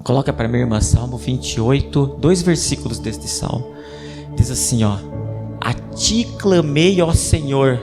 Coloca para minha irmã Salmo 28, 2 versículos deste salmo. Diz assim, ó: a ti clamei, ó Senhor,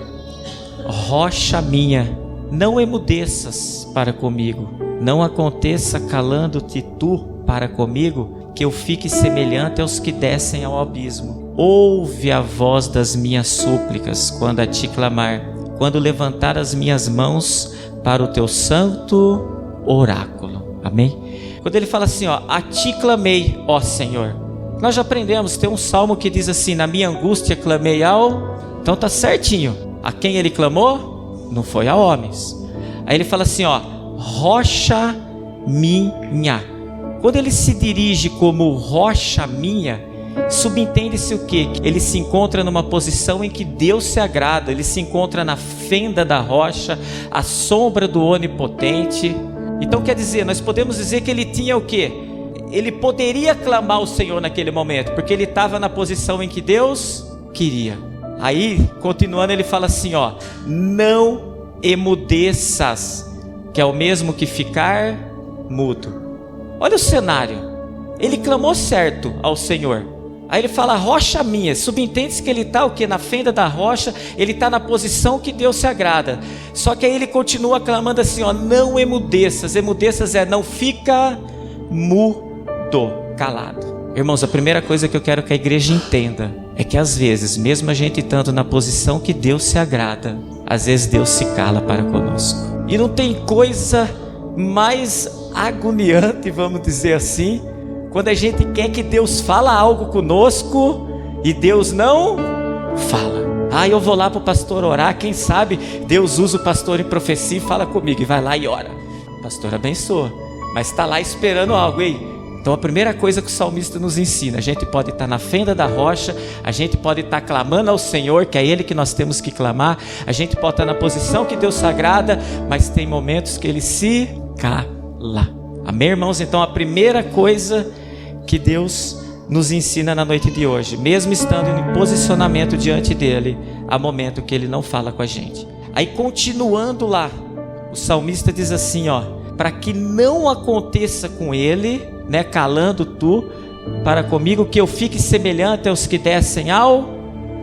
rocha minha, não emudeças para comigo, não aconteça calando-te tu para comigo, que eu fique semelhante aos que descem ao abismo. Ouve a voz das minhas súplicas quando a ti clamar, quando levantar as minhas mãos para o teu santo oráculo. Amém? Quando ele fala assim, ó, a ti clamei, ó Senhor. Nós já aprendemos, tem um salmo que diz assim, na minha angústia clamei ao... Então tá certinho. A quem ele clamou? Não foi a homens. Aí ele fala assim, ó, rocha minha. Quando ele se dirige como rocha minha, subentende-se o quê? Ele se encontra numa posição em que Deus se agrada. Ele se encontra na fenda da rocha, à sombra do onipotente. Então quer dizer, nós podemos dizer que ele tinha o quê? Ele poderia clamar ao Senhor naquele momento, porque ele estava na posição em que Deus queria. Aí, continuando, ele fala assim, ó, não emudeças, que é o mesmo que ficar mudo. Olha o cenário, ele clamou certo ao Senhor. Aí ele fala, rocha minha, subentende-se que ele está o quê? Na fenda da rocha, ele está na posição que Deus se agrada. Só que aí ele continua clamando assim, ó, não emudeças. Emudeças é não fica mudo, calado. Irmãos, a primeira coisa que eu quero que a igreja entenda é que às vezes, mesmo a gente estando na posição que Deus se agrada, às vezes Deus se cala para conosco. E não tem coisa mais agoniante, vamos dizer assim, quando a gente quer que Deus fala algo conosco e Deus não fala. Ah, eu vou lá para o pastor orar, quem sabe Deus usa o pastor em profecia e fala comigo, e vai lá e ora. O pastor abençoa, mas está lá esperando algo, ei. Então a primeira coisa que o salmista nos ensina, a gente pode estar na fenda da rocha, a gente pode estar clamando ao Senhor, que é Ele que nós temos que clamar, a gente pode estar na posição que Deus sagrada, mas tem momentos que Ele se cala. Amém, irmãos? Então a primeira coisa que Deus nos ensina na noite de hoje, mesmo estando em posicionamento diante dEle, há momento que Ele não fala com a gente. Aí continuando lá, o salmista diz assim, ó, para que não aconteça com ele, né, calando tu para comigo, que eu fique semelhante aos que descem ao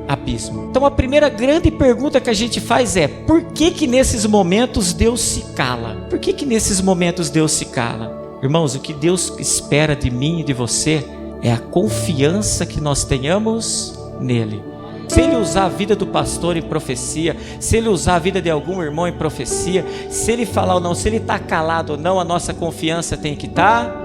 abismo. Então a primeira grande pergunta que a gente faz é, por que nesses momentos Deus se cala? Por que nesses momentos Deus se cala? Irmãos, o que Deus espera de mim e de você é a confiança que nós tenhamos nele. Se Ele usar a vida do pastor em profecia, se Ele usar a vida de algum irmão em profecia, se Ele falar ou não, se Ele está calado ou não, a nossa confiança tem que estar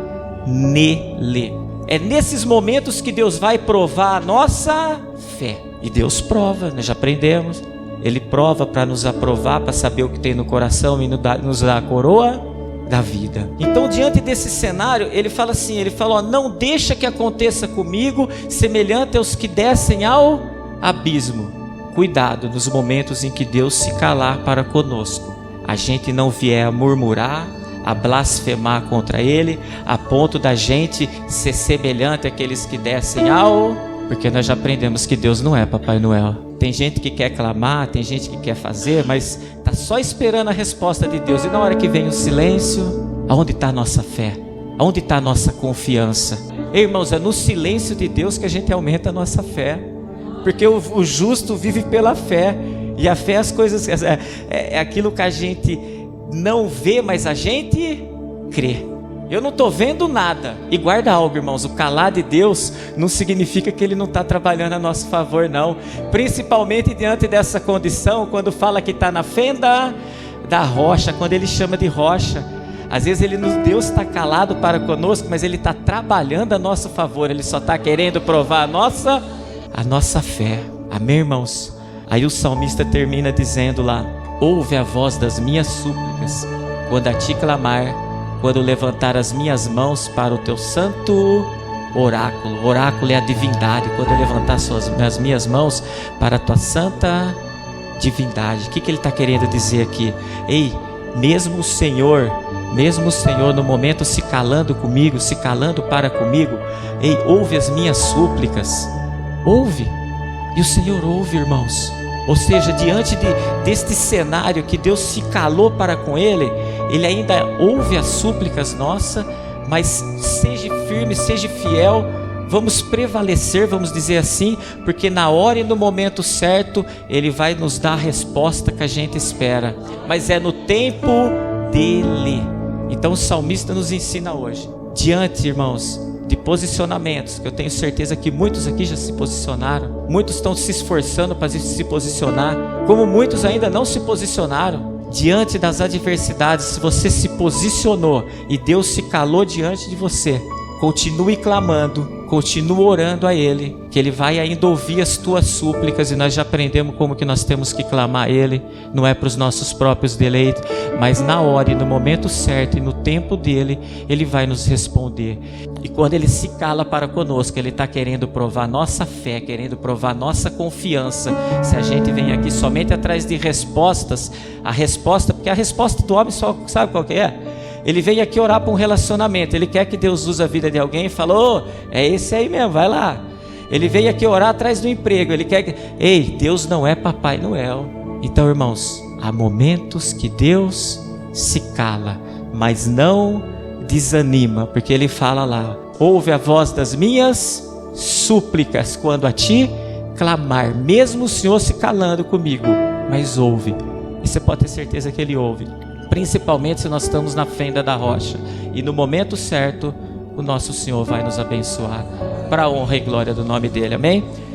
nele. É nesses momentos que Deus vai provar a nossa fé. E Deus prova, nós já aprendemos. Ele prova para nos aprovar, para saber o que tem no coração e nos dá a coroa da vida. Então, diante desse cenário, ele fala assim, ele fala, ó, não deixa que aconteça comigo semelhante aos que descem ao abismo. Cuidado nos momentos em que Deus se calar para conosco, a gente não vier a murmurar, a blasfemar contra Ele, a ponto da gente ser semelhante àqueles que descem ao... Porque nós já aprendemos que Deus não é Papai Noel. Tem gente que quer clamar, tem gente que quer fazer, mas está só esperando a resposta de Deus. E na hora que vem o silêncio, aonde está a nossa fé? Aonde está a nossa confiança? Irmãos, é no silêncio de Deus que a gente aumenta a nossa fé. Porque o justo vive pela fé. E a fé, as coisas, é aquilo que a gente não vê, mas a gente crê. Eu não estou vendo nada. E guarda algo, irmãos, o calar de Deus não significa que Ele não está trabalhando a nosso favor, não. Principalmente diante dessa condição, quando fala que está na fenda da rocha, quando Ele chama de rocha. Às vezes Deus está calado para conosco, mas Ele está trabalhando a nosso favor. Ele só está querendo provar a nossa fé. Amém, irmãos? Aí o salmista termina dizendo lá, ouve a voz das minhas súplicas, quando a ti clamar, quando levantar as minhas mãos para o teu santo oráculo. Oráculo é a divindade. Quando eu levantar as minhas mãos para a tua santa divindade. O que ele está querendo dizer aqui? Ei, mesmo o Senhor no momento se calando comigo, se calando para comigo, ei, ouve as minhas súplicas. Ouve. E o Senhor ouve, irmãos. Ou seja, diante deste cenário que Deus se calou para com ele, Ele ainda ouve as súplicas nossas, mas seja firme, seja fiel. Vamos prevalecer, vamos dizer assim, porque na hora e no momento certo, Ele vai nos dar a resposta que a gente espera, mas é no tempo dEle. Então o salmista nos ensina hoje, diante, irmãos, de posicionamentos, que eu tenho certeza que muitos aqui já se posicionaram, muitos estão se esforçando para se posicionar, como muitos ainda não se posicionaram. Diante das adversidades, se você se posicionou e Deus se calou diante de você, continue clamando, continue orando a Ele, que Ele vai ainda ouvir as tuas súplicas, e nós já aprendemos como que nós temos que clamar a Ele, não é para os nossos próprios deleites, mas na hora e no momento certo e no tempo dEle, Ele vai nos responder. E quando Ele se cala para conosco, Ele está querendo provar nossa fé, querendo provar nossa confiança. Se a gente vem aqui somente atrás de respostas, porque a resposta do homem só sabe qual que é? Ele veio aqui orar para um relacionamento, ele quer que Deus use a vida de alguém e falou, é esse aí mesmo, vai lá. Ele veio aqui orar atrás do emprego, ele quer que... Ei, Deus não é Papai Noel. Então, irmãos, há momentos que Deus se cala, mas não desanima, porque Ele fala lá, ouve a voz das minhas súplicas quando a ti clamar, mesmo o Senhor se calando comigo, mas ouve. E você pode ter certeza que Ele ouve. Principalmente se nós estamos na fenda da rocha, e no momento certo o nosso Senhor vai nos abençoar, para a honra e glória do nome dEle, amém?